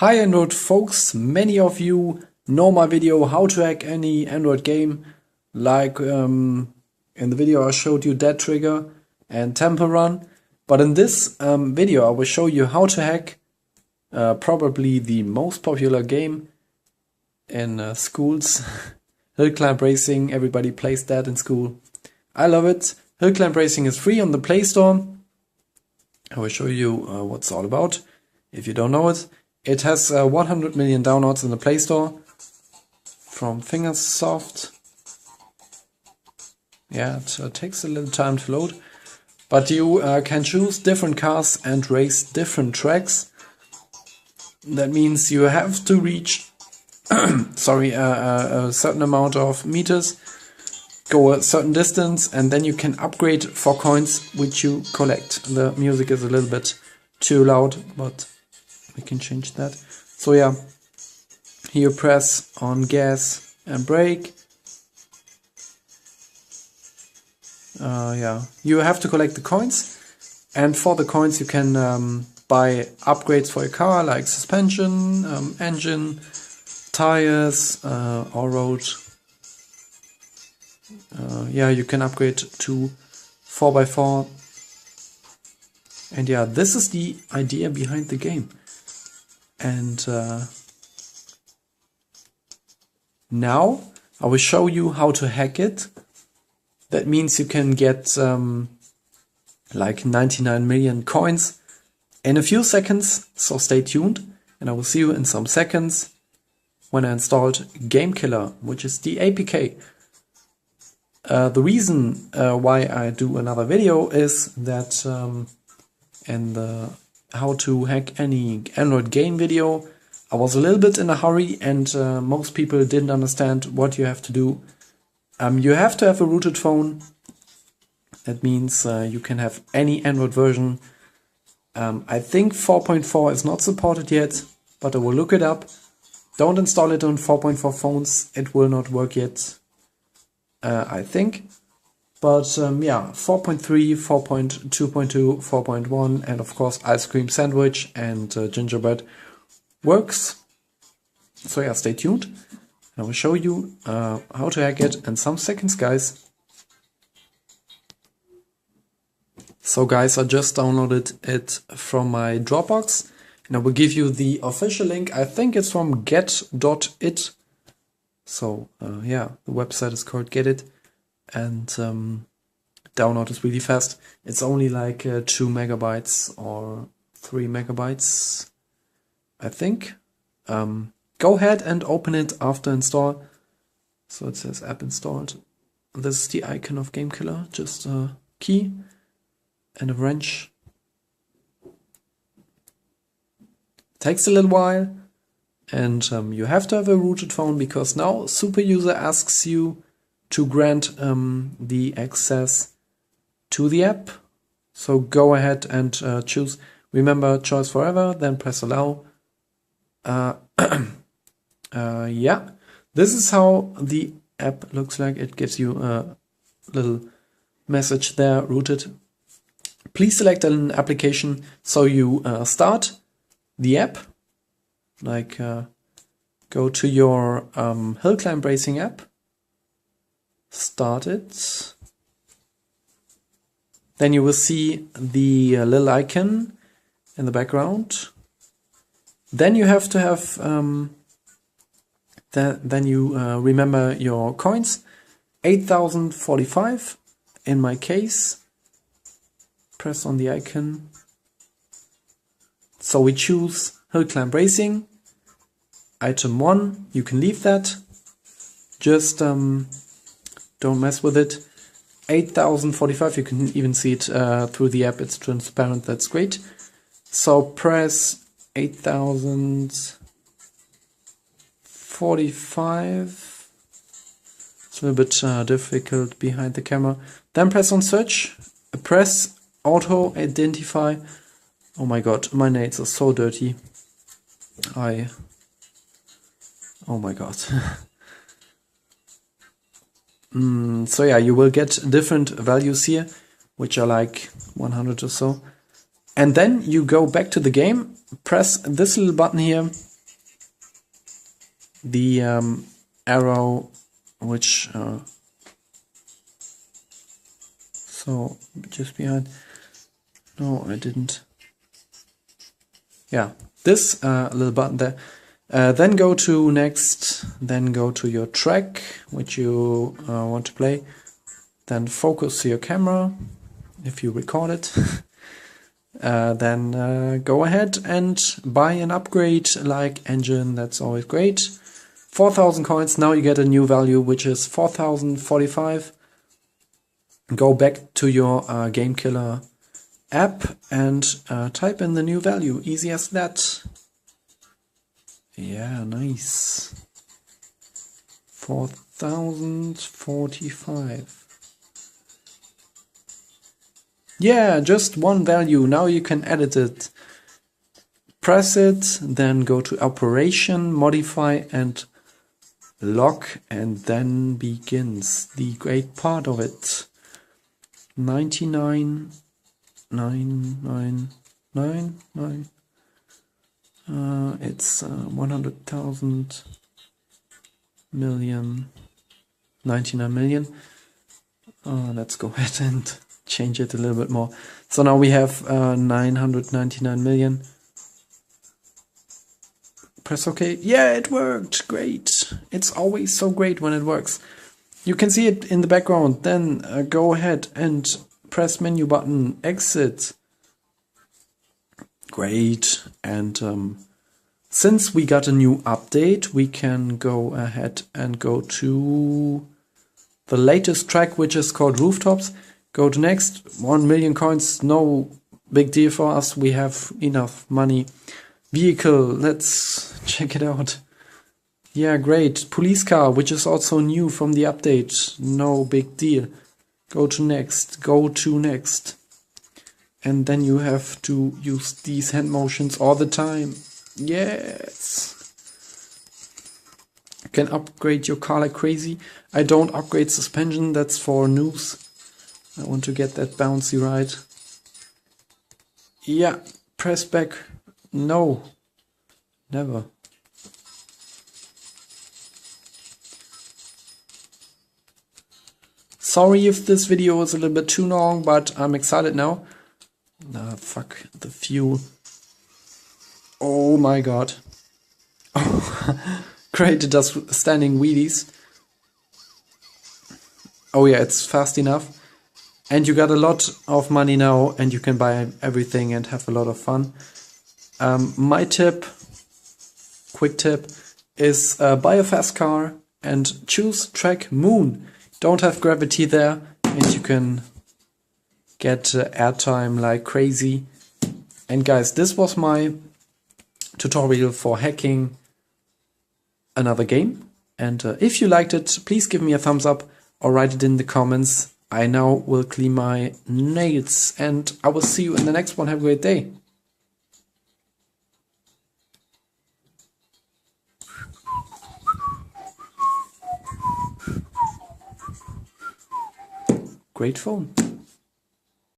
Hi Android folks, many of you know my video how to hack any Android game, like in the video I showed you Dead Trigger and Temple Run, but in this video I will show you how to hack probably the most popular game in schools. Hill Climb Racing, everybody plays that in school. I love it. Hill Climb Racing is free on the Play Store. I will show you what it's all about if you don't know it. It has 100 million downloads in the Play Store from Fingersoft. Yeah, it takes a little time to load, but you can choose different cars and race different tracks. That means you have to reach sorry, a certain amount of meters, go a certain distance, and then you can upgrade for coins which you collect. The music is a little bit too loud, but we can change that. So yeah, here you press on gas and brake. Yeah, you have to collect the coins, and for the coins you can buy upgrades for your car, like suspension, engine, tires, or road. Yeah, you can upgrade to 4x4. And yeah, this is the idea behind the game. And now I will show you how to hack it. That means you can get like 99 million coins in a few seconds, so stay tuned. And I will see you in some seconds when I installed Game Killer, which is the APK. The reason why I do another video is that in the how to hack any Android game video, I was a little bit in a hurry, and most people didn't understand what you have to do. You have to have a rooted phone. That means you can have any Android version. I think 4.4 is not supported yet, but I will look it up. Don't install it on 4.4 phones, it will not work yet, I think. But yeah, 4.3, 4.2.2, 4.1, and of course Ice Cream Sandwich and Gingerbread works. So yeah, stay tuned. I will show you how to hack it in some seconds, guys. So guys, I just downloaded it from my Dropbox, and I will give you the official link. I think it's from get.it. So yeah, the website is called Get It, and download is really fast. It's only like 2 megabytes or 3 megabytes, I think. Go ahead and open it after install. So it says app installed. This is the icon of Game Killer, just a key and a wrench. Takes a little while, and you have to have a rooted phone, because now Super User asks you to grant the access to the app. So go ahead and choose remember choice forever, then press allow. Yeah, this is how the app looks like. It gives you a little message there, rooted. Please select an application. So you start the app, like go to your Hill Climb Racing app, start it. Then you will see the little icon in the background. Then you have to have then you remember your coins, 8,045 in my case. Press on the icon. So we choose Hill Climb Racing. Item 1, you can leave that. Just don't mess with it. 8,045, you can even see it through the app, it's transparent, that's great. So press 8,045. It's a little bit difficult behind the camera. Then press on search, press auto identify. Oh my god, my nails are so dirty. Oh my god. So yeah, you will get different values here, which are like 100 or so. And then you go back to the game, press this little button here, the arrow which so just behind. No, I didn't. Yeah, this little button there. Then go to next, then go to your track which you want to play. Then focus your camera if you record it. Then go ahead and buy an upgrade like engine, that's always great. 4,000 coins, now you get a new value which is 4,045. Go back to your Game Killer app and type in the new value, easy as that. Yeah, nice. 4,045. Yeah, just one value. Now you can edit it. Press it, then go to Operation, Modify and Lock, and then begins the great part of it. 99,999. It's 100,000 million. 99 million. Let's go ahead and change it a little bit more. So now we have 999 million. Press OK. Yeah, it worked. Great. It's always so great when it works. You can see it in the background. Then go ahead and press menu button, exit. Great. And since we got a new update, we can go ahead and go to the latest track, which is called Rooftops. Go to next. 1 million coins, no big deal for us. We have enough money. Vehicle, let's check it out. Yeah, great. Police car, which is also new from the update. No big deal. Go to next. Go to next. And then you have to use these hand motions all the time. Yes. You can upgrade your car like crazy. I don't upgrade suspension, that's for noobs. I want to get that bouncy ride. Yeah, press back. No, never. Sorry if this video was a little bit too long, but I'm excited now. Fuck the fuel. Oh my god. Oh, great, it does standing wheelies. Oh yeah, it's fast enough. And you got a lot of money now and you can buy everything and have a lot of fun. My tip, quick tip, is buy a fast car and choose track Moon. Don't have gravity there and you can get airtime like crazy. And guys, this was my tutorial for hacking another game. And if you liked it, please give me a thumbs up or write it in the comments. I now will clean my nails and I will see you in the next one. Have a great day. Great phone.